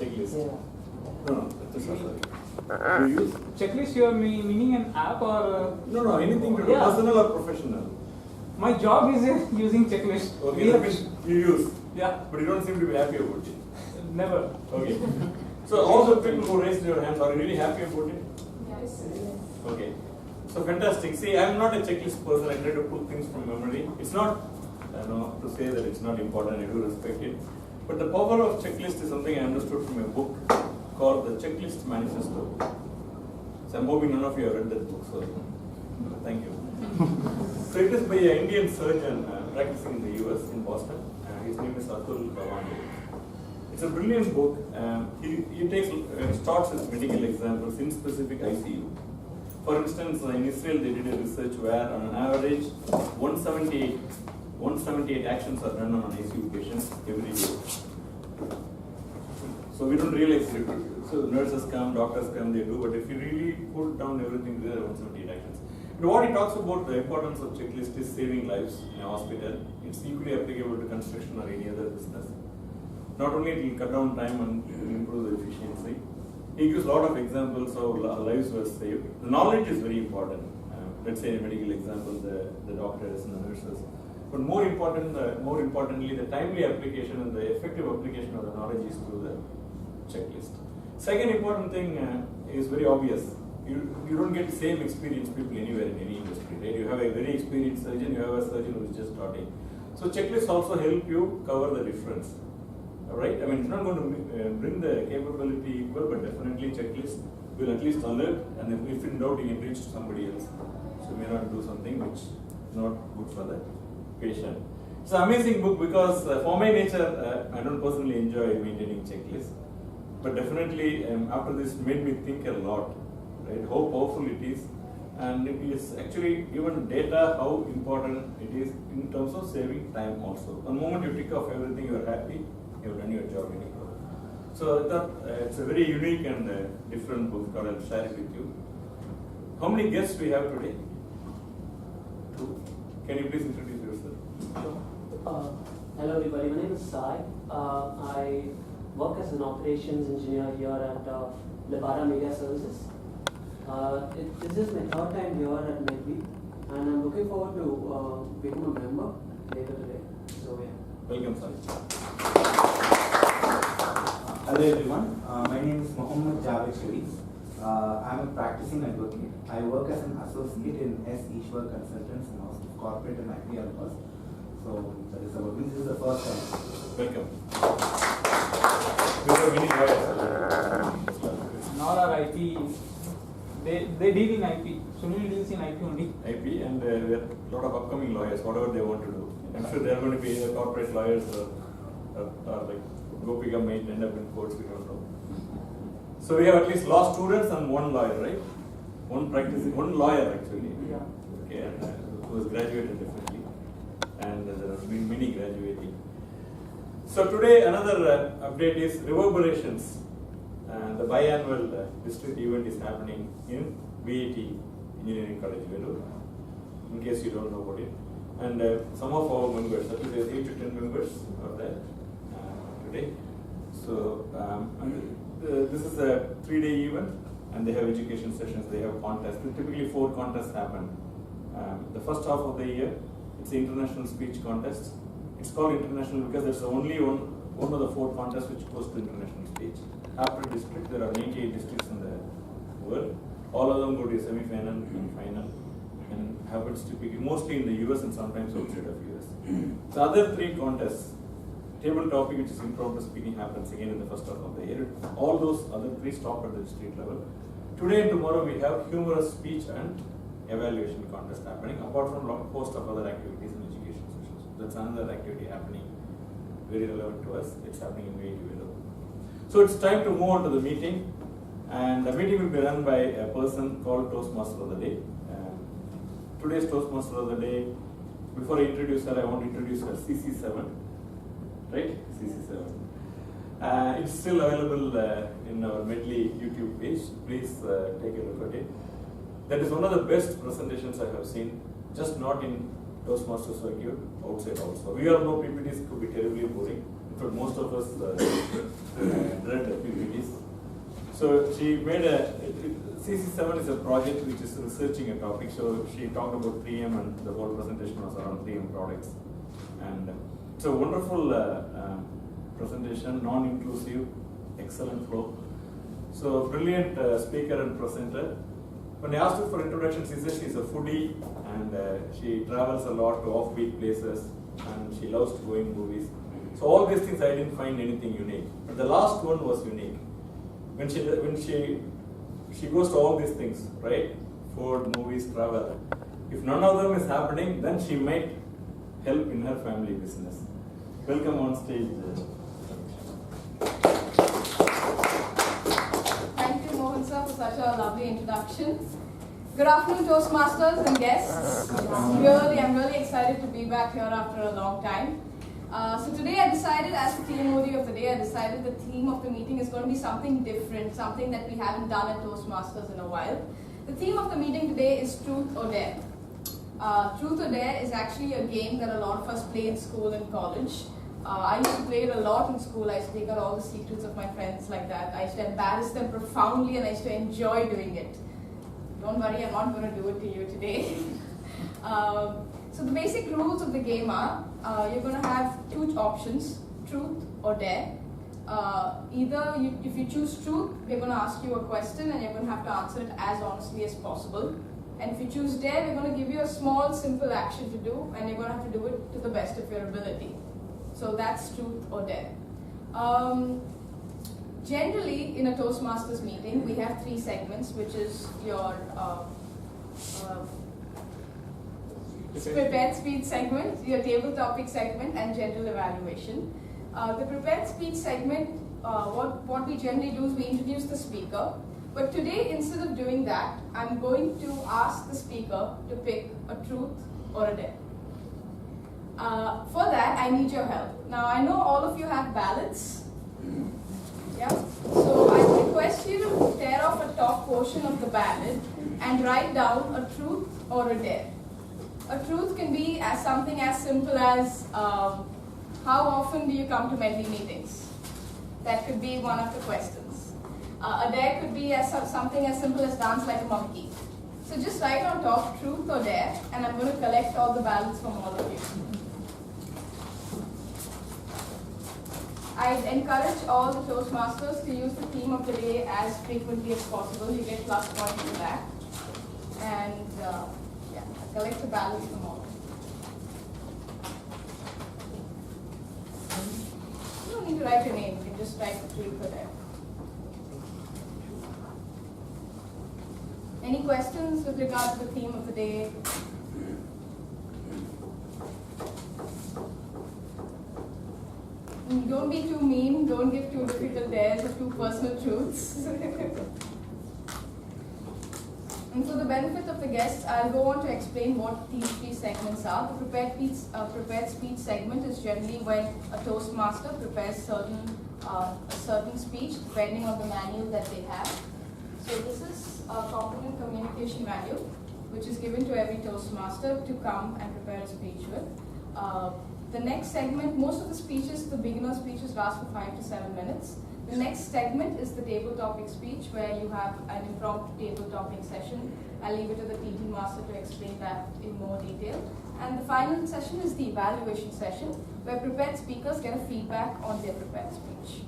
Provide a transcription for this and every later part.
checklist. Yeah. No, that's not sorry. You use? Checklist, you are meaning an app or? No, anything to do, Yeah. personal or professional. My job is using checklist. Okay, that means you use. Yeah. But you don't seem to be happy about it. Never. Okay. So all the people who raised your hands, are you really happy about it? Yes. Okay. So fantastic. See, I'm not a checklist person. I try to pull things from memory. It's not, to say that it's not important. I do respect it. But the power of checklist is something I understood from a book called The Checklist Manifesto. So I'm hoping none of you have read that book. So thank you. So it is by an Indian surgeon practicing in the US in Boston. His name is Atul Gawande. It's a brilliant book. He takes starts with medical examples in specific ICU. For instance, in Israel they did a research where on an average 178 actions are done on an ICU patient every day. So we don't realize it. So nurses come, doctors come, they do, but if you really put down everything, there are 178 actions. But what he talks about the importance of checklist is saving lives in a hospital. It's equally applicable to construction or any other business. Not only it will cut down time and it will improve the efficiency. He gives a lot of examples how lives were saved. The knowledge is very important. Let's say a medical example, the doctors and the nurses. But more importantly, the timely application and the effective application of the knowledge is through the checklist. Second important thing is very obvious. You don't get the same experienced people anywhere in any industry, right? You have a very experienced surgeon, you have a surgeon who is just starting. So checklists also help you cover the difference. Alright? I mean, it's not going to bring the capability equal, but definitely checklist will at least alert, and if in doubt, you can reach to somebody else. So you may not do something which is not good for the patient. It's an amazing book because for my nature, I don't personally enjoy maintaining checklists. But definitely after this made me think a lot, right? How powerful it is, and it is actually given data how important it is in terms of saving time also. The moment you tick off everything, you are happy, you have done your job anyhow. So it's a very unique and different book. I'll share it with you. How many guests we have today? 2. Can you please introduce yourself? Sure. Hello everybody, my name is Sai. I work as an operations engineer here at Lebara Media Services. This is my 3rd time here at Medvi, and I'm looking forward to become a member later today. So yeah. Welcome, Sai. Hello everyone, my name is Mohammed Javed Sharif. I'm a practicing advocate. I work as an associate in S. Ishwar Consultants in House of Corporate and IP Alphas. So that is about me. This is the first time. Welcome. We have many lawyers. Nor are IP. They deal in IP. Sunil deals in IP only. IP, and we have a lot of upcoming lawyers, whatever they want to do. I'm sure they are going to be either corporate lawyers or like Gopika might end up in courts, we don't know. So we have at least law students and one lawyer, right? One lawyer actually. Yeah. Okay, and who has graduated definitely, and there have been many graduating. So today another update is reverberations. The biannual district event is happening in BAT, Engineering College, Vellore, in case you don't know about it. And some of our members, that is 8 to 10 members are there today. So this is a 3-day event, and they have education sessions, they have contests. Typically 4 contests happen. The first half of the year, it's the international speech contest. It's called international because there's only one of the 4 contests which goes to international speech. After district, there are 98 districts in the world. All of them go to a semi-final and final, and happens typically mostly in the US and sometimes outside of US. The other 3 contests, table topic, which is impromptu speaking, happens again in the first half of the year. All those other 3 stop at the district level. Today and tomorrow we have humorous speech and evaluation contest happening, apart from a host of other activities and education sessions. That's another activity happening, very relevant to us. It's happening in VIT Vellore. So it's time to move on to the meeting, and the meeting will be run by a person called Toastmaster of the Day. Today's Toastmaster of the Day, before I introduce her, I want to introduce her CC7, right? CC7. It's still available in our Medley YouTube page. Please take a look at it. That is one of the best presentations I have seen, just not in Toastmaster circuit, outside also. We all know PPTs could be terribly boring. In fact, most of us read PPTs. So she made CC7 is a project which is researching a topic. So she talked about 3M and the whole presentation was around 3M products. And it's a wonderful presentation, non-inclusive, excellent flow. So brilliant speaker and presenter. When I asked her for introduction, she said she's a foodie and she travels a lot to offbeat places and she loves to go in movies. So all these things I didn't find anything unique. But the last one was unique. When she goes to all these things, right? Food, movies, travel. If none of them is happening, then she might help in her family business. Welcome on stage. Thank you, Mohan sir, for such a lovely introduction. Good afternoon, Toastmasters and guests. I'm really excited to be back here after a long time. So today I decided, as the TMOD of the day, I decided the theme of the meeting is going to be something different, something that we haven't done at Toastmasters in a while. The theme of the meeting today is Truth or Dare. Truth or Dare is actually a game that a lot of us play in school and college. I used to play it a lot in school. I used to take out all the secrets of my friends like that. I used to embarrass them profoundly and I used to enjoy doing it. Don't worry, I'm not going to do it to you today. So the basic rules of the game are, you're going to have two options, truth or dare. If you choose truth, we're going to ask you a question and you're going to have to answer it as honestly as possible. And if you choose dare, we're going to give you a small, simple action to do and you're going to have to do it to the best of your ability. So that's truth or dare. Generally, in a Toastmasters meeting, we have three segments, which is your prepared speech segment, your table topic segment, and general evaluation. The prepared speech segment, what we generally do is we introduce the speaker. But today, instead of doing that, I'm going to ask the speaker to pick a truth or a dare. For that, I need your help. Now, I know all of you have ballots. Yeah? So I request you to tear off a top portion of the ballot and write down a truth or a dare. A truth can be something as simple as how often do you come to Medley meetings? That could be one of the questions. A dare could be something as simple as dance like a monkey. So just write on top truth or dare, and I'm going to collect all the ballots from all of you. I encourage all the Toastmasters to use the theme of the day as frequently as possible. You get plus points for that. And collect the ballots from all. You don't need to write your name. You can just write the truth or dare. Any questions with regard to the theme of the day? Don't be too mean, don't give too difficult dares or too personal truths. And for the benefit of the guests, I'll go on to explain what these three segments are. The prepared speech segment is generally when a Toastmaster prepares a certain speech depending on the manual that they have. So this is a competent communication manual which is given to every Toastmaster to come and prepare a speech with. The next segment, most of the speeches, the beginner speeches last for 5 to 7 minutes. The next segment is the table topic speech where you have an impromptu table topic session. I'll leave it to the TT master to explain that in more detail. And the final session is the evaluation session where prepared speakers get a feedback on their prepared speech.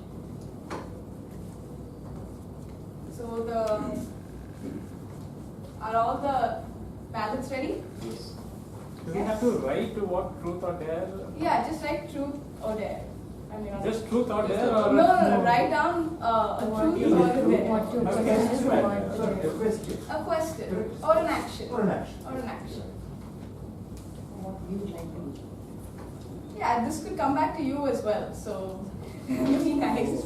So are all the ballots ready? Yes. Do we have to write what truth or dare? Yeah, just write truth or dare. I mean, Just truth or dare? Or no. Write down a truth or a dare. A question or an action. Or an action. Or an action. Yeah, this could come back to you as well. So be nice.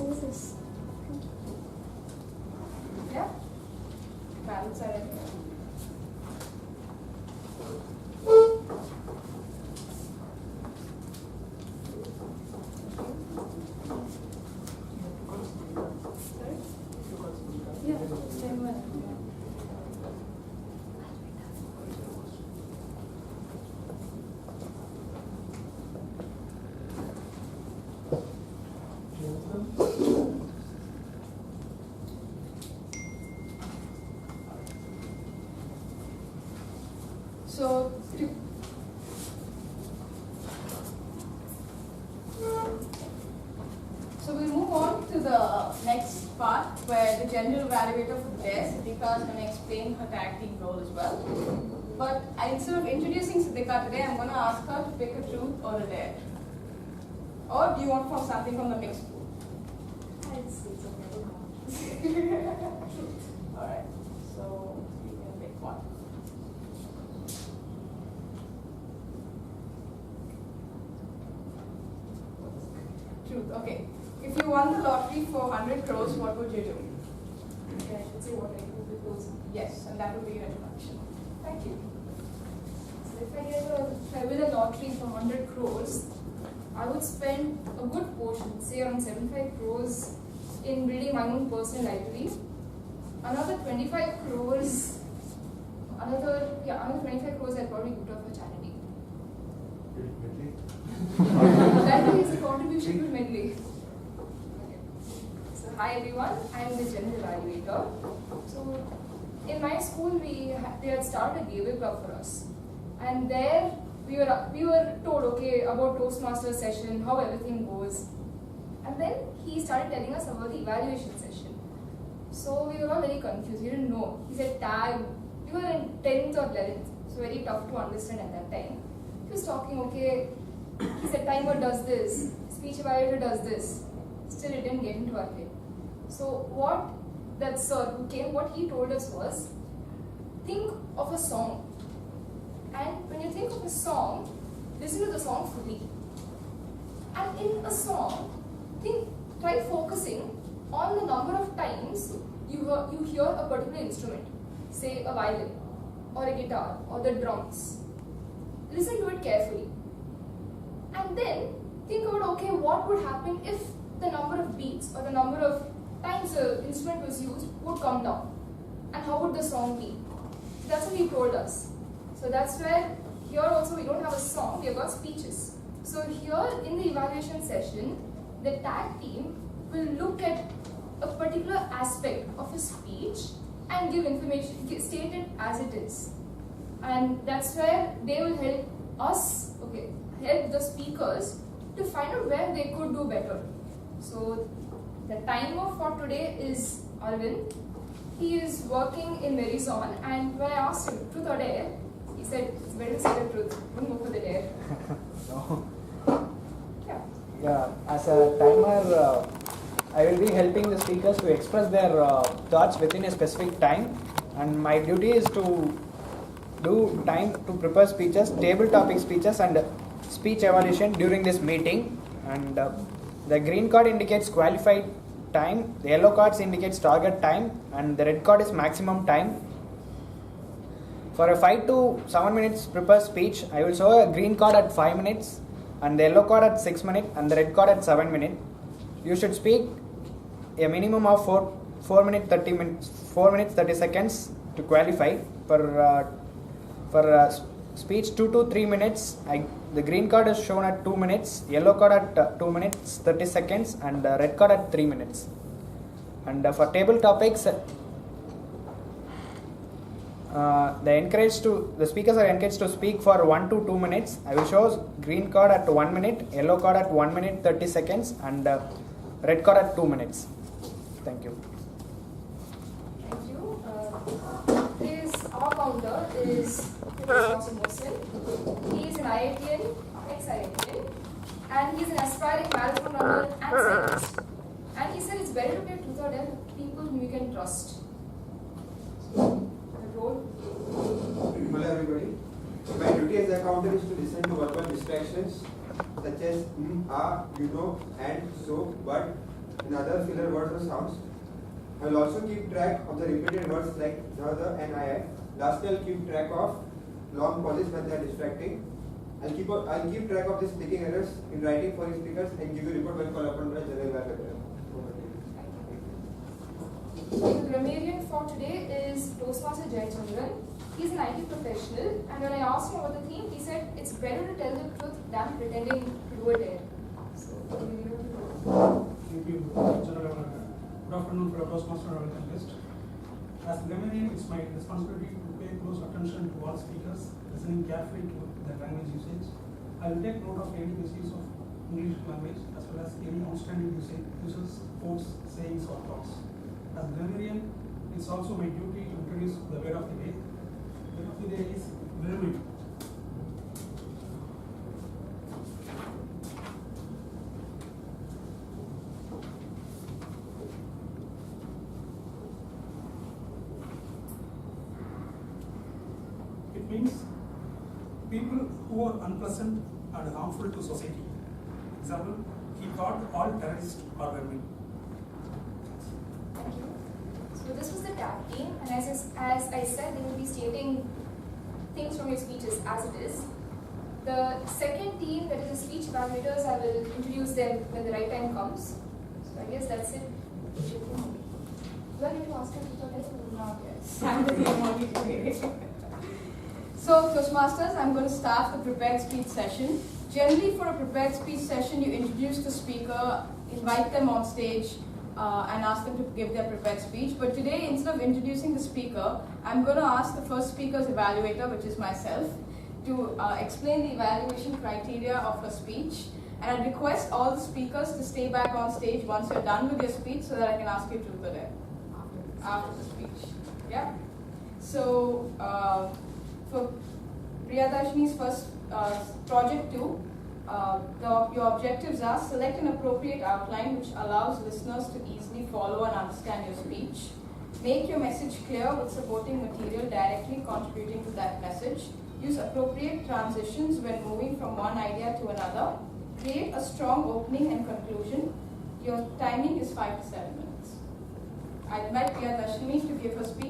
Yeah. Ballots are ready. So, we'll move on to the next part where the general evaluator for the day, Siddhika, is going to explain her tag team role as well. But instead of introducing Siddhika today, I'm going to ask her to pick a truth or a dare. Or do you want something from the mixed pool? I'd say it's a better one. Truth. Alright, so you can pick one. Truth, okay. If you won the lottery for 100 crores, what would you do? Yeah, I should say what I do with those. Yes, and that would be your introduction. Thank you. So if I win a lottery for 100 crores, I would spend a good portion, say around 75 crores, in building my own personal library. Another 25 crores, another 25 crores I'll probably put up for charity. That is a contribution to Medley. Okay. So hi everyone, I am the general evaluator. So in my school they had started a gateway club for us, and there we were told about Toastmaster session, how everything goes, and then he started telling us about the evaluation session. So we were all very confused. We didn't know. He said tag. We were in 10th or 11th, so very tough to understand at that time. He was talking, he said timer does this, speech evaluator does this. Still it didn't get into our head. So what that sir who came, what he told us was, think of a song. And when you think of a song, listen to the song fully. And in a song, try focusing on the number of times you hear a particular instrument, say a violin, or a guitar, or the drums. Listen to it carefully. And then think about, what would happen if the number of beats or the number of times the instrument was used would come down? And how would the song be? So that's what he told us. So that's where, here also we don't have a song, we have got speeches. So here in the evaluation session, the tag team will look at a particular aspect of a speech and give information, state it as it is. And that's where they will help us, help the speakers to find out where they could do better. So the timer for today is Arvind. He is working in Verizon, and when I asked him, truth or dare, he said, it's better to say the truth, don't go for the dare. No. Yeah. As a timer, I will be helping the speakers to express their thoughts within a specific time, and my duty is to do time to prepare speeches, table topic speeches and speech evaluation during this meeting. And the green card indicates qualified time, the yellow cards indicates target time, and the red card is maximum time. For a 5 to 7 minutes prepare speech, I will show a green card at 5 minutes and the yellow card at 6 minutes and the red card at 7 minutes. You should speak a minimum of 4 minutes 30 seconds to qualify. For speech 2 to 3 minutes, the green card is shown at 2 minutes, yellow card at 2 minutes 30 seconds and red card at 3 minutes. And for table topics, the speakers are encouraged to speak for 1 to 2 minutes. I will show green card at 1 minute, yellow card at 1 minute 30 seconds and red card at 2 minutes. Thank you. Thank you. Our founder is Mr. Mohsen. He is an IITian, ex-IITian, and he is an aspiring marathon runner and cyclist. And he said it's better to be a truth or dare with people whom you can trust. Role. Hello everybody. My duty as accountant is to listen to verbal distractions such as you know, and, so, but, and other filler words or sounds. I will also keep track of the repeated words like the, and I. Lastly, I will keep track of long pauses when they are distracting. I'll keep track of the speaking errors in writing for his speakers and give you a report when called upon by general evaluator. The grammarian for today is Toastmaster Jayachandran. He's an IT professional, and when I asked him about the theme, he said it's better to tell the truth than pretending to do a dare. So, Thank you, Good afternoon for Toastmaster panelist. As grammarian, it's my responsibility to pay close attention to all speakers, listening carefully to their language usage. I will take note of any misuse of English language as well as any outstanding uses, quotes, sayings, or thoughts. As grammarian, it's also my duty to introduce the word of the day. The word of the day is will. It means people who are unpleasant and harmful to society. Example, he thought all terrorists are vermin. Thank you. So this was the tag team, and as I said, they will be stating things from your speeches as it is. The second team, that is the speech evaluators, I will introduce them when the right time comes. So I guess that's it. Do I need to ask her to tell us? Not yet. So, Toastmasters, I'm going to start the prepared speech session. Generally, for a prepared speech session, you introduce the speaker, invite them on stage, and ask them to give their prepared speech. But today, instead of introducing the speaker, I'm going to ask the first speaker's evaluator, which is myself, to explain the evaluation criteria of her speech. And I request all the speakers to stay back on stage once you're done with your speech so that I can ask you truth or dare after the speech. Yeah? So, for Priyadarshini's first project 2, your objectives are: select an appropriate outline which allows listeners to easily follow and understand your speech. Make your message clear with supporting material directly contributing to that message. Use appropriate transitions when moving from one idea to another. Create a strong opening and conclusion. Your timing is 5 to 7 minutes. I invite Priyadarshini to give her speech.